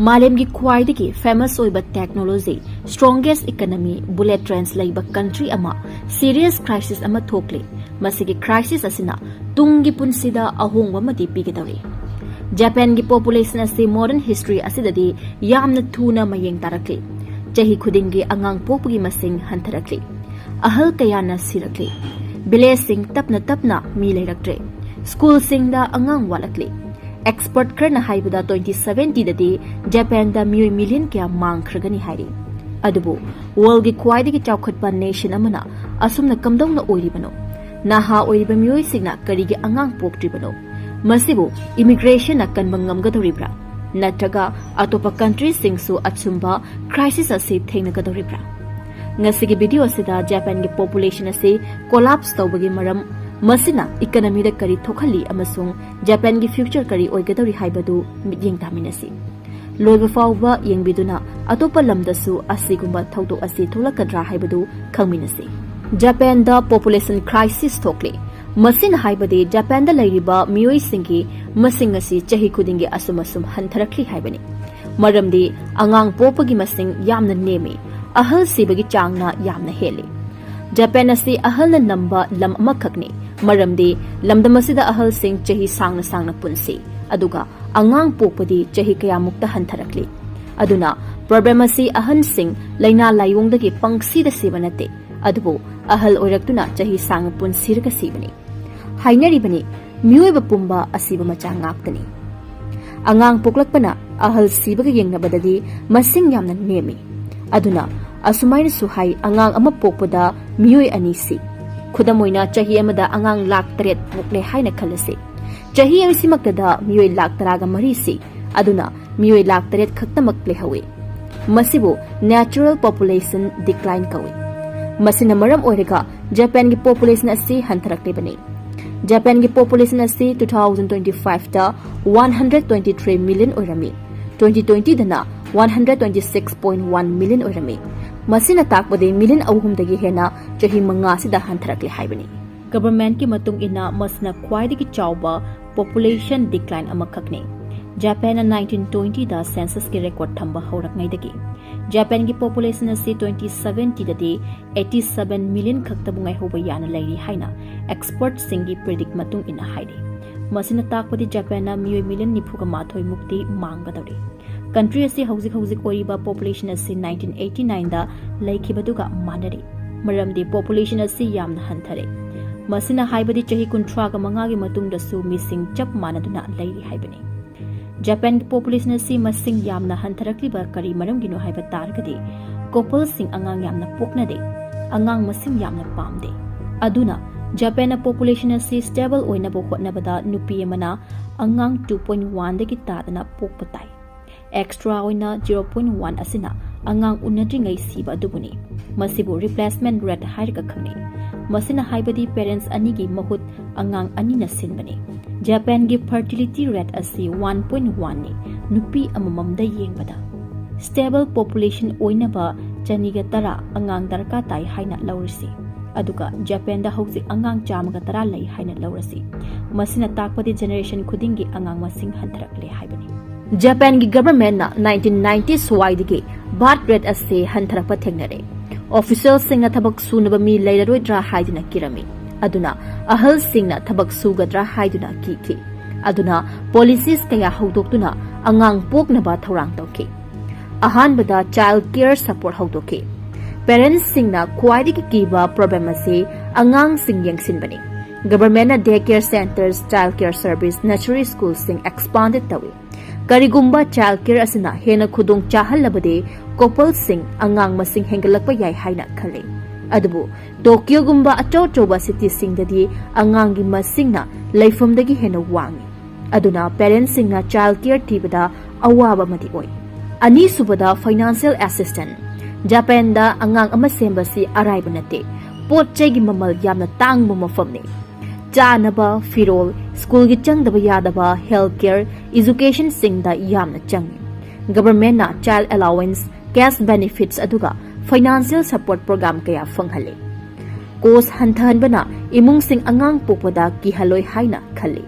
मालेम की ख्वाइदगी फेमस ओइबा technology strongest economy bullet trains लैबा कंट्री अमा सीरियस क्राइसिस अमा थोकले मसिगी क्राइसिस असिना तुंगी पुंसिदा अहोंगवा मति पीगदौरी जापान की पॉपुलेशन असे मॉडर्न हिस्ट्री असिददी यामना थूना मयेंग तारकले चही खुदिंगी अंगांग पोपगी मसिंग हंथरकले अहल कयाना सिरकले विलेज सिंग तपना मी लेरक्ट्रे स्कूल सिंगदा अंगांग वालकले एक्सपर्ट खरना हाइबदा 2070 ददी जापान दा मिलियन मिलियन क्या मांग खरगनी हाइरी अदुबो वर्ल्ड की ख्वाइदगी चौखटपा नेशन अमना असुमना कमदौना ओइरिबनो नाहा ओइरिबा मियोय सिगना करिगी अंगांग पोक्ट्रिबनो मसिबो इमिग्रेशन ना कनबा ngamgadoribra नत्रगा अतोपा कंट्री सिंगसु अचुंबा क्राइसिस असे थेंगनगदोरिब्रा ngasi gi video asida japan gi population ase collapse tawbagi maram masina economy da kari thokhali amasung japan gi future kari oigadori haibadu midyeng taminasi loiba fawba yengbiduna atopa lamdasu asigumba thawdo ase tholakadra haibadu khangminasi japan da population crisis thokle masina haibade japan da lairiba miyoi singi masing asi chahi khudingi asumasum hantharakli haibani maramdi angang popagi masing yamna nemi ahal sibagi changna yamna hele japan asi ahal na namba lam amakhakni maramdi lamdamasida ahal sing chahi sangna punsi aduga angang pokpadi chahi kaya mukta hantharakli aduna problem asi ahan sing laina layongdagi pangsi da sibanate adubo ahal oiraktuna chahi sang punsirga sibani hainari bani miyoiba pumba asiba macha ngaktani angang poklakpana ahal sibaga yengnabadadi masing yamna nemi aduna asumai suhai angang ama pokpada miyoi anisi khudamoina chahi amada angang lakh 3 pokle haina khalase chahi amsimakda miyoi lakh 3 aduna miyoi lakh 3 khaktamak lehawe masibo natural population decline kawe masina maram oirega japan gi population asi hantharakte bane japan gi population asi 2025 ta 123 million oirami 2020 dana 126.1 million oirami masina takbade million ahumdagi hena chahi manga sida hantharakle haibani government ki matung ina masna khwaidagi chawba population decline amakhakne japan 1920 da census ki record thamba haurakngai dagi japan ki population asi 2070 dadi 87 million khaktabungai hoba yana lairi haina expert singi predict matung ina haide masina takbade japan na miyoi million nifuga mathoi mukti manggadori country asi hauzik oiriba population asi 1989 da laikhibaduga manari maramdi population asi yamna hanthare masina haibadi chahi 13 ga manga gi matungda su missing chap manaduna lairi haibani japan ki population asi masing yamna hantharakli ba kari maram gino haiba targadi couple sing angang yamna poknade angang masing yamna pamde aduna japan na population asi stable oina bo hotnabada nupi amana angang 2.1 dagi tadana pokpatai extra oina 0.1 asina angang unadringai siba dubuni masibu replacement rate hairga khangni masina haibadi parents anigi mahut angang anina sinbani japan gi fertility rate asi 1.1 ni nupi amamamda yengbada stable population oina ba chaniga tara angang darka tai haina laurisi aduga japan da hausi angang chamaga tara lai haina laurasi masina takpadi generation khudingi angang masing hantharakle haibani japan gi government na 1990 swaidigi birth rate ase hantharakpa thengnare official singna thabak sunaba mi leiradra haiduna kirami aduna ahal singna thabak sugadra haiduna ki aduna policies kaya haudoktuna angang poknaba thorang tawki ahan bada child care support haudoki parents singna khwaidigi kiba problem ase angang sing yengsin bani government na daycare centers child care service nursery schools sing expanded tawi karigumba child care asina hena khudong chahalabade couple sing angang masing hengalakpa yai haina khale adubu tokyo gumba achoba city sing dadi angang gi masing na laifam dagi hena wangi aduna parents sing na child care tibada awaba mati oi ani subada financial assistance japan da angang ama sembasi araiba nate potchai gi mamal yamna tangbu mafamne chanaba firol school gi changdaba yadaba healthcare education singda yamna changi government na child allowance cash benefits aduga financial support program kaya fanghale cost hanthanbana imung sing angang popada ki haloi haina khale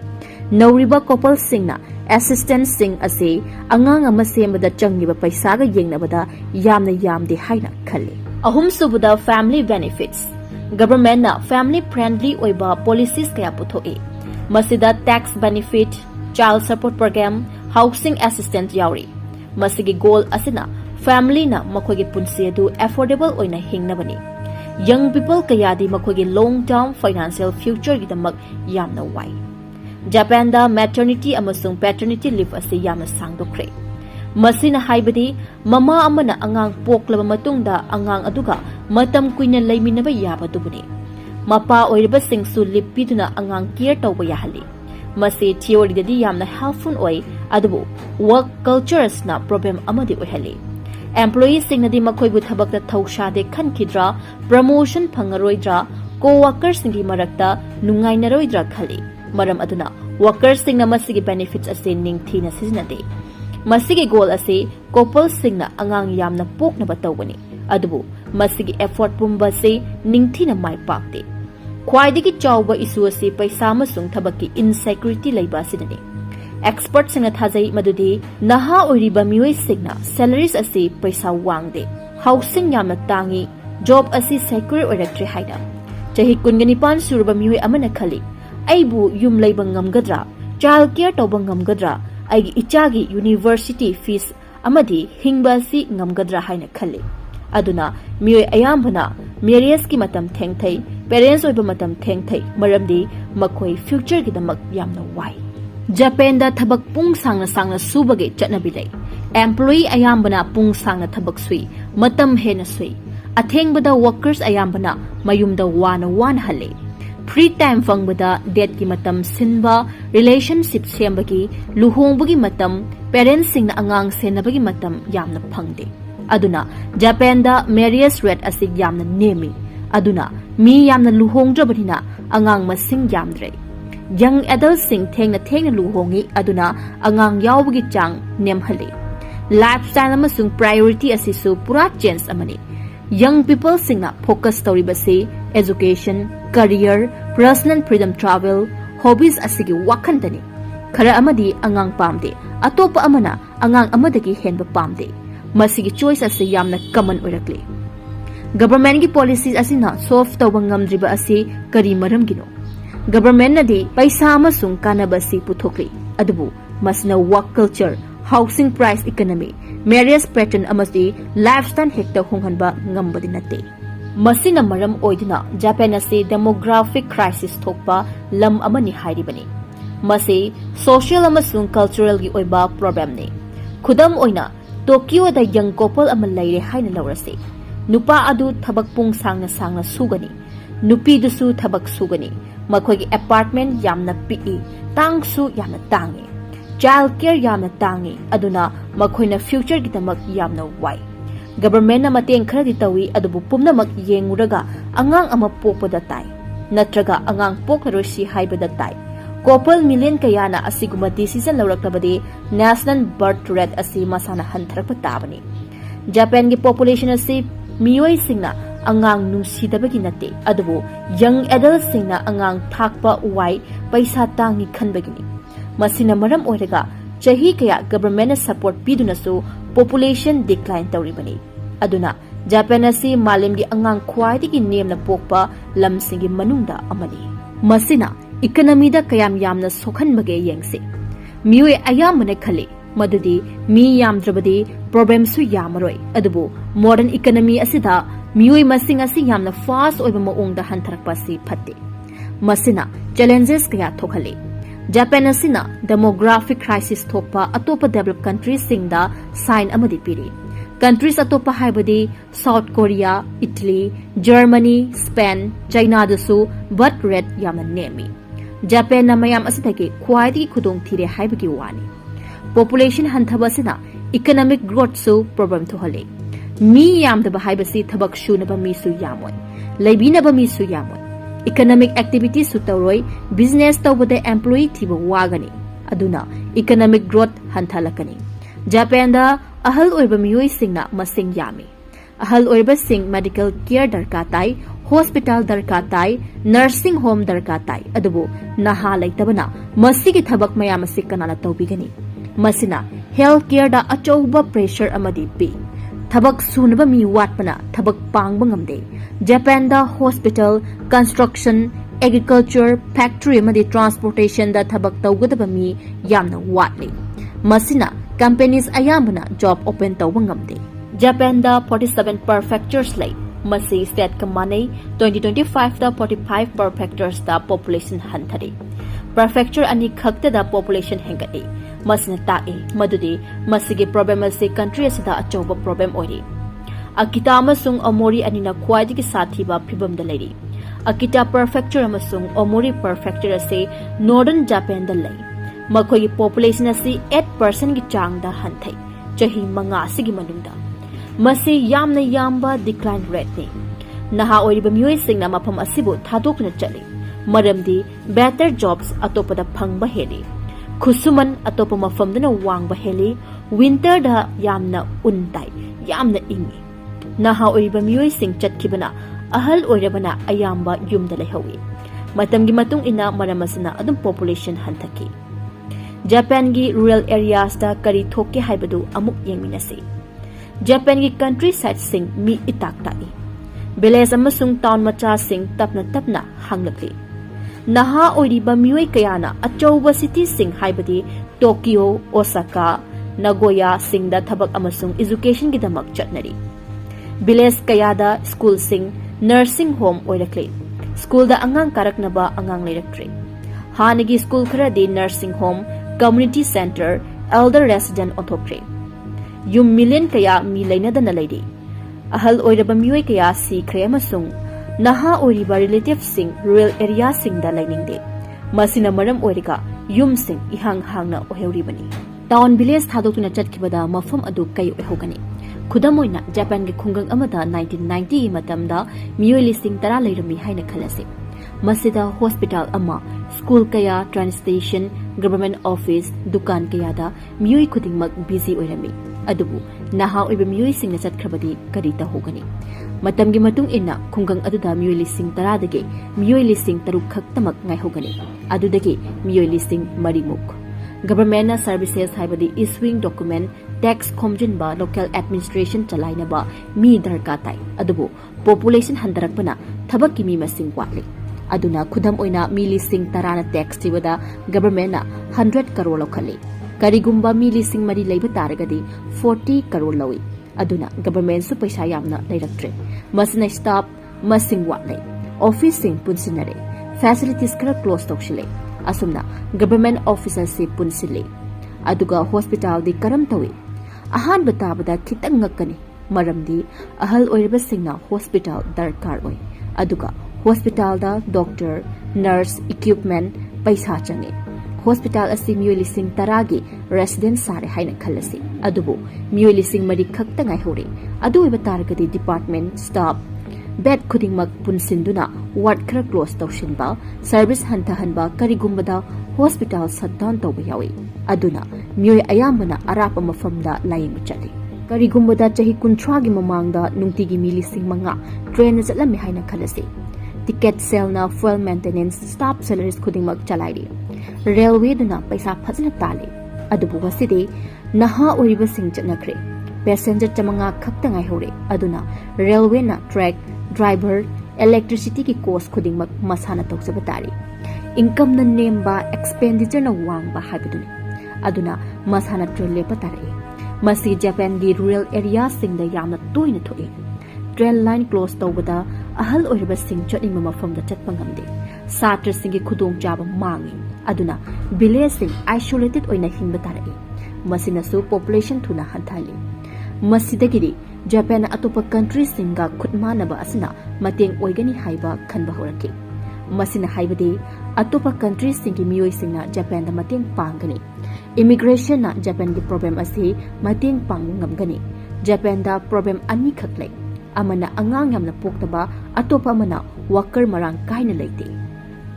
nauriba couple singna assistance sing ase angang ama sembada changiba paisa ga yengnabada yamna yamde haina khalle. Ahum subuda family benefits. Government na family friendly oiba policies kaya puthoe. Masida tax benefit, child support program, housing assistance yauri. Masigi goal asina family na makogi punsi adu affordable oina hingnabani. Young people kayadi makogi long term financial future gidamak yamna wai. Japan da maternity amasung paternity leave ase yamna sangdokre. Masina haibadi mama amana angang poklaba matungda angang aduga matam kuina laiminaba yabadubuni. Mapa oiriba singsu lipiduna angang care tawba yahali. Masi theory dadi yamna helpful oi adubu work cultures na problem amadi oihali. Employees singnadi makoibu thabakta thaushade khankidra promotion phangaroidra co-workers singi marakta nungainaroidra khali. Maram aduna workers singna masigi benefits ase ningthina sizinade. Masigi goal ase couple singna angang yamna poknaba tawbani. Adubu masigi effort pumba se ningthina mai pakte. Khwaidagi chawba issue ase paisa amasung thabaki insecurity leiba sidani. Experts singna thajai madudi naha oiriba mioi singna salaries ase paisa wangde. Housing yamna tangi job ase secure oiraktre haida. Chahi kungani surba mioi amana khali. Aibu yum leiba ngamgadra, child care tawba ngamgadra, aigi ichagi university fees amadi hingba si ngamgadra haina khali. Aduna mioi ayambana marriage ki matam thengthai, parents oiba matam thengthai, maramdi makoi future ki damak yamna wai. Japan da thabak pung sangna subage chatnabi lei. Employee ayambana pung sangna thabak sui, matam hena sui. Athengbada workers ayambana mayumda wana hale. Free time fangbada date ki matam sinba, relationship sembagi, luhongbagi matam, parents singna angang senabagi matam yamna phangde. Aduna Japan da marriage rate asig yamna nemi. Aduna mi yamna luhongdrabanina angang masing yamdre. Young adults sing thengna luhongi aduna angang yawbagi chang nemhale. Lifestyle amasung priority asisu pura change amani. Young people singna focus tawribase education, career, personal freedom travel, hobbies asigi wakhandani. Khara amadi angang pamde, atopa amana angang amadagi henba pamde. Masigi choice ase yamna common oirakle. Government ki policies asina soft tawba ngamdriba ase kari maram gino. Government nadi paisa amasung kanaba si puthokli. Adubu masna work culture, housing price economy, marriage pattern amasi lifestyle hekta honghanba ngambadi nate. Masina maram oidina Japan ase demographic crisis thokpa lam amani hairibani. Masi social amasung cultural gi oiba problem ne. Khudam oina Tokyo da young couple ama laire haina lawrase. Nupa adu thabak pung sangna sugani. Nupi dusu thabak sugani. Makogi apartment yamna pi tangsu yamna tangi. Child care yamna tangi. Aduna makoina future gitamak yamna wai. Government na mateng kharadi tawi adubu pumnamak yenguraga angang ama pokpada tai. Natraga angang poknarosi haibada tai. Couple million kayana asiguma decision lawraktabadi national birth rate asi masana Hantharakpa tabani. Japan gi population asi mioi singna angang nungsidabagi nate adubu young adult singna angang thakpa wai paisa tangi khanbagini. Masina maram oiraga chahi kaya government support pidunasu population decline tawribani. Aduna Japan asi malemgi angang khwaidigi nemna pokpa lamsingi manungda amani. Masina economy da kayam yamna sokhanbage yengse. Miwe ayamane khale madudi mi yamdrabadi problem su yamaroi. Adubu modern economy asida miwe masing asi yamna fast oiba maongda Hantharakpa si phatte. Masina challenges kaya thokhale. Japan asina demographic crisis thokpa atopa developed countries singda sign amadi piri. Countries atopa haibadi South Korea, Italy, Germany, Spain, China dasu birth rate yamna nemi. Japan na mayam asitagi khwaidagi khudong thire haibagi wani. Population hanthaba asina economic growth su problem thohale. Mi yamdaba haibasi thabak shunaba mi su yamoy. Laibinaba mi su yamoy. Economic activities su tawroi business tawbada employee thiba wagani. Aduna economic growth hanthalakani. Japan da ahal oiba mioi singna masing yami. Ahal oiba sing medical care darka tai, hospital darka tai nursing home darka tai adubu naha laitabana masigi thabak mayam asi kanana tawbigani masina health care da achouba pressure amadi pi thabak sunaba mi watpana thabak pangba ngamde Japan da hospital construction agriculture factory amadi transportation da thabak tawgadaba mi yamna watli masina companies ayambana job open tawba ngamde Japan da 47 prefectures lay masi state kamane 2025 da 45 prefectures da population hanthari prefecture ani khakta da population hengati masina tae madudi masigi problem ase country asida achoba problem ori akita amasung omori anina khwaidigi sathiba phibam da leiri akita prefecture amasung omori prefecture ase northern Japan da lay makhoi population ase 8% gi chang da hanthai chahi manga sigi manungda masi yamna yamba decline rate ni naha oiriba miyoi singna mafam asibu thadokna chali maramdi better jobs atopada phangba heli khusuman atopa mafamdana wangba heli winter da yamna untai yamna ingi naha oiriba miyoi sing chatkibana ahal oirabana ayamba yumda lehawi matamgi matung ina maramasana adum population hanthaki Japan gi rural areas da kari thokke haibadu amuk yengminasi Japan gi countryside sing mi itak tai village amasung town macha sing tapna hanglakli naha oiriba mioi kayana achouba city sing haibadi Tokyo Osaka Nagoya sing da thabak amasung education gi damak chatnari village kayada school sing nursing home oirakli school da angang karaknaba angang leiraktre hanagi school khara di nursing home community center elder resident othokre yum million kaya mi lainadana leidi ahal oiraba mioi kaya si kreamasung naha oiriba relative sing rural area sing da lainingde masina maram oiriga yum sing ihang hangna oheuribani town village thadokuna chatkibada mafam adu kai ohogani khudamoina Japan ge khungang amada 1990 matamda mioi listing tara leirami haina khalase masida hospital ama school kaya train station government office dukan kaya da mioi khudingmak busy oirami adubu naha oiba mioi singna chatkrabadi kari ta hogani matamgi matung inna khungang aduda mioi listing tara dage mioi listing taruk khaktamak ngai hogani adudagi mioi listing marimuk government services haibadi issuing document tax khomjinba local administration chalainaba mi darka tai adubu population Hantharakpana thabakki mi masing watli aduna khudam oina mi listing tarana tax tibada government na 100 crore lokhali karigumba mi listing mari leiba taragadi 40 crore lawi aduna government su paisa yamna leiraktre masna staff masing watlai office sing punsinare facilities kara close tokshile asumna government officers se punsile aduga hospital di karam tawi ahan batabada khitang ngakani maramdi ahal oiriba singna hospital darkar oi aduga hospital da doctor nurse equipment paisa change hospital asi mioi lising taragi resident sare haina khalasi adubu mioi lising mari khakta ngai hore adu iba targadi department staff bed khudingmak punsinduna ward khara close tawshinba service hanba karigumbada hospital shutdown tawba yawi aduna mioi ayambana arapa mafamda laying chali karigumbada chahi 30 gi mamangda nungtigi mi lising manga train chatlami haina khalasi ticket sale na fuel maintenance staff salaries khudingmak chalairi railway duna paisa phajna tali adubu waside naha oriba sing chatnakre passenger chamanga khakta ngai hore aduna railway na track driver electricity ki cost khudingmak masana tawjaba tari income na nemba expenditure na wangba habiduni aduna masana train lepa tari masi Japan gi rural area singda yamna toina thoi train line close tawbada ahal oriba sing chotning mafam da chatpa ngamde satra singi khudong jaba mangi aduna village sing isolated oina hinba tari masina su population thuna hanthali masidagiri Japan atopa country singa khutmanaba asina mateng oigani haiba khanba horake masina haibade atopa country singi mioi singna Japan da mateng pangani immigration na Japan gi problem ase mateng pangu ngamgani Japan da problem ani khaklai amana angang yamna poktaba atopa mana worker marang kaina leite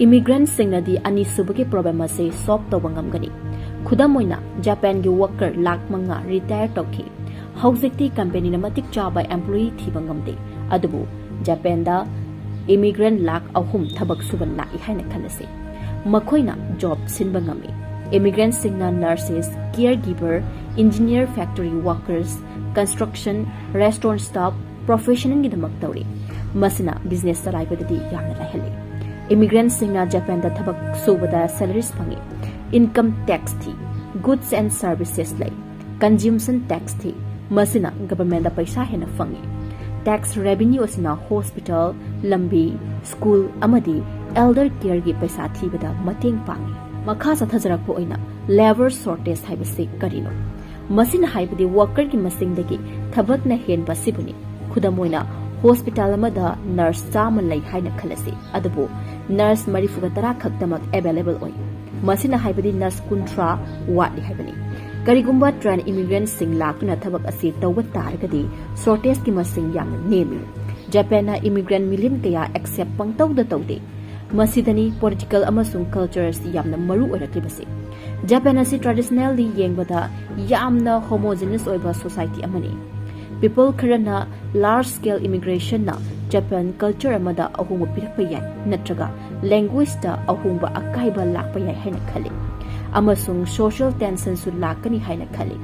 immigrant singna di ani subagi problem ase solve tawba ngamgani khudamoina Japan gi worker lakh manga retire tokhi hawjekti company na matik chaba employee thiba ngamde adubu Japan da immigrant lakh ahum thabak suban lai haina khalase makhoina job sinba ngami immigrant singna nurses caregiver engineer factory workers construction restaurant staff professional gi damak tawri masina business saraibadadi yamna lahale immigrant singna Japan da thabak subada salaries phangi income tax thi goods and services lay consumption tax thi masina government da paisa hena phangi tax revenue asina hospital lambi school amadi elder care gi paisa thibada mateng pangi makha sathajarak po oina labor shortage haibase karino masina haibadi worker gi masing dagi thabak na hen basibuni khudamoina hospital amada nurse chama lai haina khalase adabu nurse marifuga tara khaktamak available oi masina haibadi nurse kuntra wadi haibani karigumba train immigrant sing lakuna thabak ase tawba taragadi shortage ki masing yamna nemi Japan na immigrant million kaya accept pangtaw da tawde masidani political amasung cultures yamna maru oiraklibase Japan asi traditionally yengbada yamna homogeneous oiba society amani people kharana large scale immigration na Japan culture amada ahungba pirakpa yai natraga language ta ahungba akaiba lakpa yai haina khale amasung social tension su lakani haina khale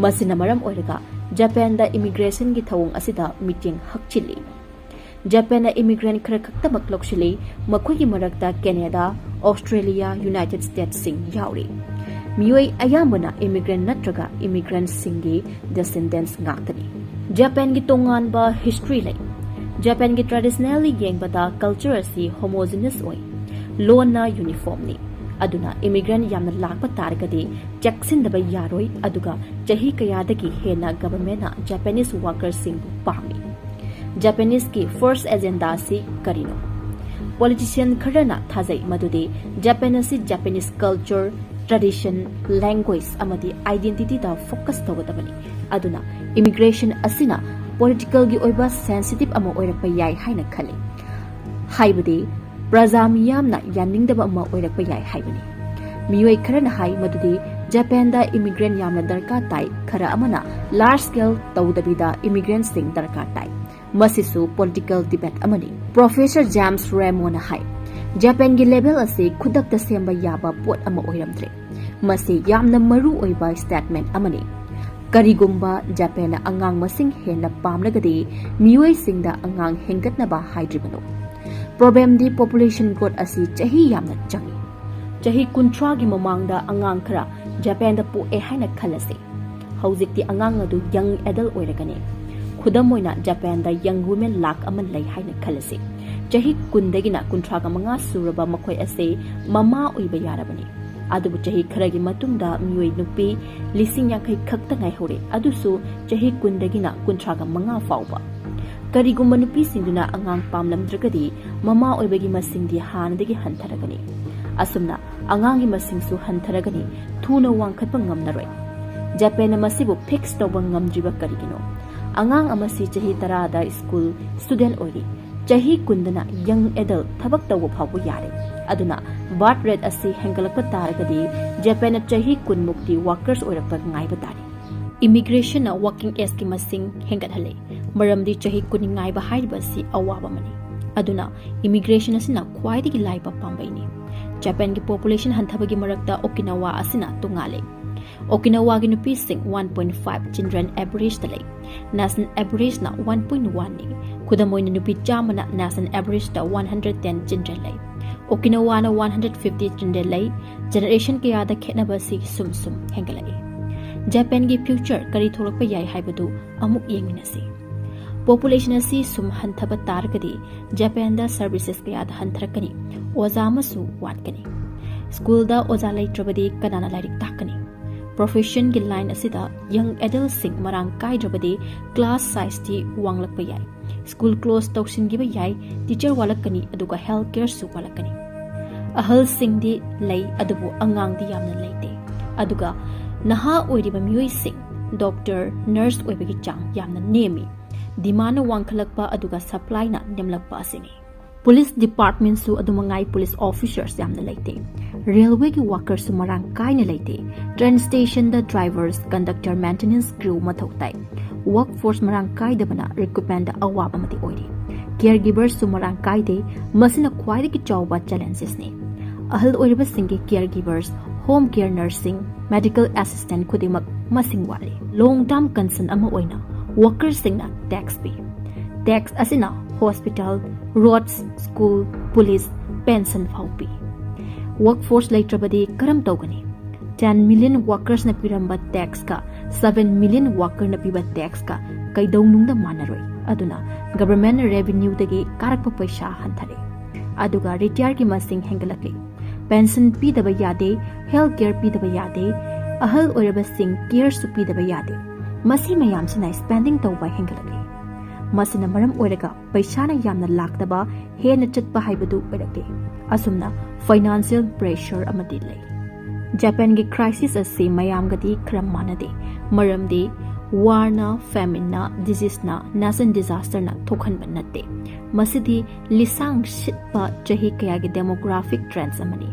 masina maram oiraga Japan da immigration gi thawung asida meeting hakchili Japan na immigrant khara khaktamak lokshili makhoi gi marakta Canada Australia United States sing yauri miyoi ayambana immigrant natraga immigrant singi descendants ngaktani Japan gi tongan ba history lai Japan gi traditionally yengbada culture asi homogeneous oi loan na uniform ni aduna immigrant yamna lakpa targadi jackson da ba yaroi aduga jahi kayadagi hena government na Japanese workers sing pami Japanese ki first agenda si karino politician kharana thajai madudi Japanese culture tradition language amadi identity da focus tawgadabani aduna immigration asina political gi oiba sensitive ama oirakpa yai haina khale haibadi praja miyamna yaningdaba ama oirakpa yai haibani miyoi kharana hai madudi Japan da immigrant yamna darka tai khara amana large scale tawdabida immigrants sing darka tai masisu political debate amani Professor James Ramona hai Japan gi level ase khudak ta semba yaba pot ama oiramdre masi yamna maru oiba statement amani karigumba Japan na angang masing hena pamlagadi miyoi singda angang hengatnaba haidribano problem di population growth asi chahi yamna changi chahi kuntra gi mamangda angang khara Japan da pu e haina khalase haujikti angang adu young adult oiragani khudamoina Japan da young women lak aman lai haina khalase chahi kundagina kuntra ga manga suraba makhoi ase mama oiba yarabani adubu chahi kharagi matungda miyoi nupi lising yakai khakta ngai hore adusu chahi kundagina kuntra ga manga fauba karigumba nupi singduna angang pamlamdragadi mama oibagi masingdi hanadagi hantharagani asumna angangi masingsu hantharagani thuna wangkhatpa ngamnaroi Japan masibu fix tawba ngamdriba karigino angang amasi chahi tarada school student ori chahi kundana young adult thabak tawba phabu yare aduna birth rate asi hengalakpa taragadi Japan chahi kunmukti workers oirakpa ngaiba tari immigration na working age ki masing hengathale maramdi chahi kuningai ba haiba si awaba mani aduna immigration asina khwaidigi laiba pambaini Japan ki population hanthabagi marakta Okinawa asina tungale Okinawa gi nupi sing 1.5 children average talai national average na 1.1 ni khudamoina nupi chamana national average ta 110 children lai Okinawa na 150 children lai generation kaya da khetnaba si sum hengalai Japan gi future kari thorakpa yai haibadu amuk yengminasi population asi sum hanthaba targadi Japan da services kaya da hantharakani oza masu watkani school da oza laitrabadi kanana lairik takani profession gi line asida young adult sing marang kai drabadi class size ti wanglakpa yai school close tawsin gi ba yai teacher walakani aduga health care su walakani ahal sing di lay adubu angang di yamna laite aduga naha oiriba miyoi sing doctor nurse oibagi chang yamna nemi dimana wangkhalakpa aduga supply na nemlakpa asini police department su adumangai police officers yamna laite railway ki workers su marang kaina laite train station da drivers conductor maintenance crew mathau tai workforce marang kai dabana recruitment da awab amati oiri caregivers su marang kaide masina khwaidagi chawba challenges ni ahal oiribasinggi caregivers home care nursing medical assistant khudimak masing wali long term concern ama oina workers singna tax bi tax asina hospital roads school police pension phau pi workforce laitrabadi karam tawgani 10 million workers na piramba tax ka 7 million worker na piba tax ka kaidawnungda manaroi aduna government revenue dagi karakpa paisa hanthare aduga retire ki masing hengalakli pension pidaba yade health care pidaba yade ahal oiraba sing care su pidaba yade masi mayam sina spending tawba hengalakli masina maram oiraga paisa na yamna lakdaba he na chatpa haibadu oirakle asumna financial pressure amati lay Japan gi crisis ase mayam gadi kram manade maramdi war na famine na disease na nation disaster na thokhan banate masidi lisang shitpa chahi kaya gi demographic trends amani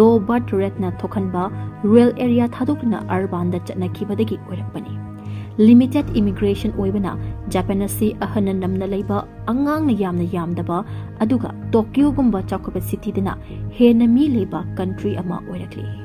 low birth rate na thokhan ba rural area thadukna urban da chana khibadagi oirakpani limited immigration oibana Japan ase ahana namna leiba angang na yamdaba aduga Tokyo gumba chakhoba city dina he na mi leiba country ama oirakli